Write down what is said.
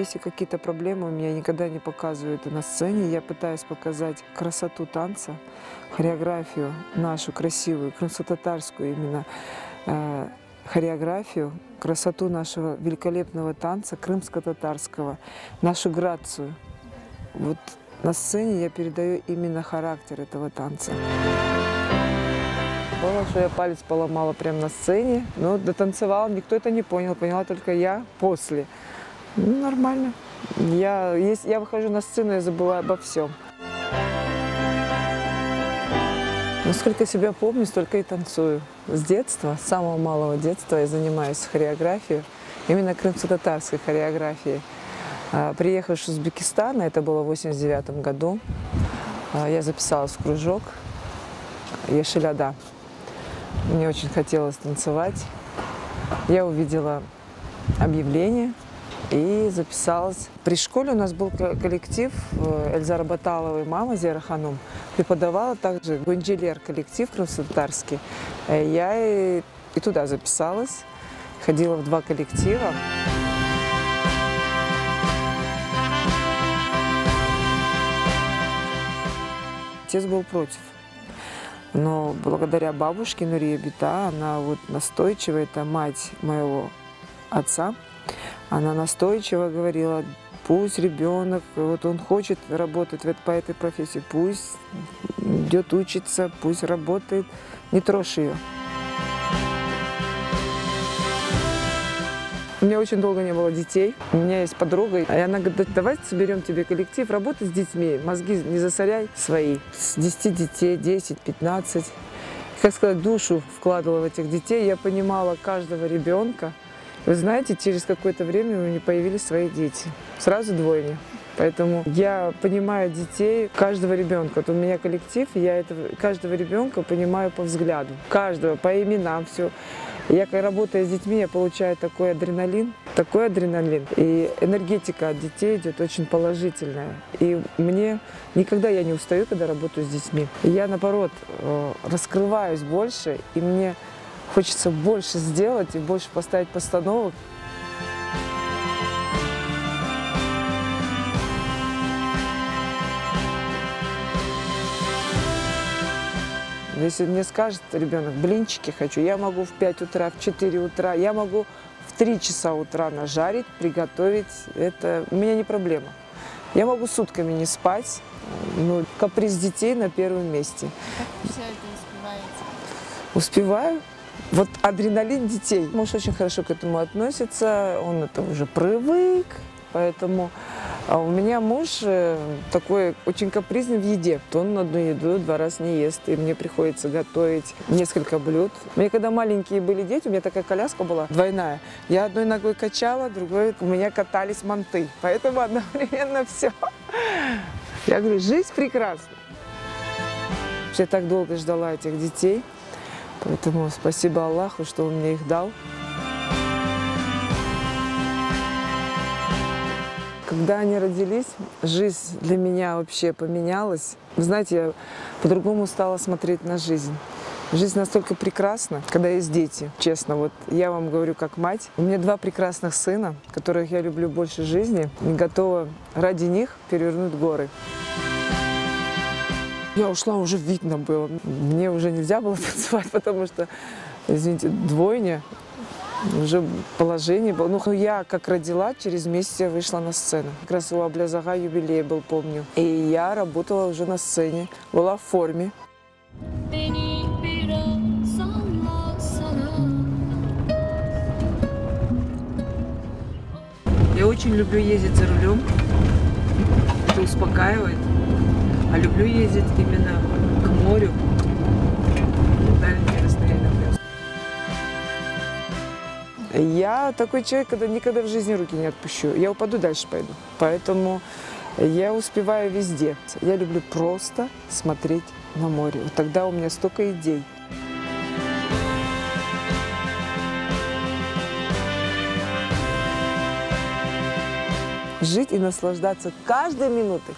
если какие-то проблемы, у меня никогда не показываю это на сцене. Я пытаюсь показать красоту танца, хореографию нашу красивую, крымско-татарскую именно хореографию, красоту нашего великолепного танца, крымско-татарского, нашу грацию. Вот на сцене я передаю именно характер этого танца. Было, что я палец поломала прямо на сцене, но дотанцевала, никто это не понял, поняла только я после. Ну, нормально. Если я выхожу на сцену, я забываю обо всем. Но сколько себя помню, столько и танцую. С детства, с самого малого детства я занимаюсь хореографией, именно крымско-татарской хореографией. Приехав из Узбекистана, это было в 1989 году, я записалась в кружок Ешеляда. Мне очень хотелось танцевать. Я увидела объявление и записалась. При школе у нас был коллектив Эльзара Баталова и мама Зера Ханум. Преподавала также Гонджелер коллектив крымско-татарский. Я и туда записалась, ходила в 2 коллектива. Отец был против. Но благодаря бабушке Нурия Бита, она вот настойчиво, это мать моего отца, она настойчиво говорила, пусть ребенок, вот он хочет работать по этой профессии, пусть идет учиться, пусть работает, не трожь ее. У меня очень долго не было детей. У меня есть подруга, и она говорит, давай соберем тебе коллектив, работай с детьми, мозги не засоряй свои. С 10 детей, 10, 15. Как сказать, душу вкладывала в этих детей. Я понимала каждого ребенка. Вы знаете, через какое-то время у меня появились свои дети. Сразу двойни. Поэтому я понимаю детей, каждого ребенка. Вот у меня коллектив, я каждого ребенка понимаю по взгляду. Каждого, по именам, все. Я, когда работаю с детьми, я получаю такой адреналин. И энергетика от детей идет очень положительная. И мне никогда я не устаю, когда работаю с детьми. И я, наоборот, раскрываюсь больше, и мне хочется больше сделать и больше поставить постановок. Если мне скажет ребенок, блинчики хочу, я могу в 5 утра, в 4 утра, я могу в 3 часа утра нажарить, приготовить. Это у меня не проблема. Я могу сутками не спать, но каприз детей на первом месте. Как вы все это успеваете? Успеваю. Вот адреналин детей. Муж очень хорошо к этому относится, он это уже привык, поэтому... А у меня муж такой очень капризный в еде. Он одну еду 2 раза не ест, и мне приходится готовить несколько блюд. Мне когда маленькие были дети, у меня такая коляска была двойная. Я одной ногой качала, другой у меня катались манты. Поэтому одновременно все. Я говорю, жизнь прекрасна. Я так долго ждала этих детей, поэтому спасибо Аллаху, что Он мне их дал. Когда они родились, жизнь для меня вообще поменялась. Вы знаете, я по-другому стала смотреть на жизнь. Жизнь настолько прекрасна, когда есть дети. Честно, вот я вам говорю как мать. У меня 2 прекрасных сына, которых я люблю больше жизни, и готова ради них перевернуть горы. Я ушла, уже видно было. Мне уже нельзя было танцевать, потому что, извините, двойня. Уже положение было. Ну, я как родила, через месяц я вышла на сцену. Как раз у Аблязага юбилей был, помню. И я работала уже на сцене, была в форме. Я очень люблю ездить за рулем. Это успокаивает. А люблю ездить именно к морю. Дальние расстояния. Я такой человек, когда никогда в жизни руки не отпущу. Я упаду, дальше пойду. Поэтому я успеваю везде. Я люблю просто смотреть на море. Вот тогда у меня столько идей. Жить и наслаждаться каждой минутой.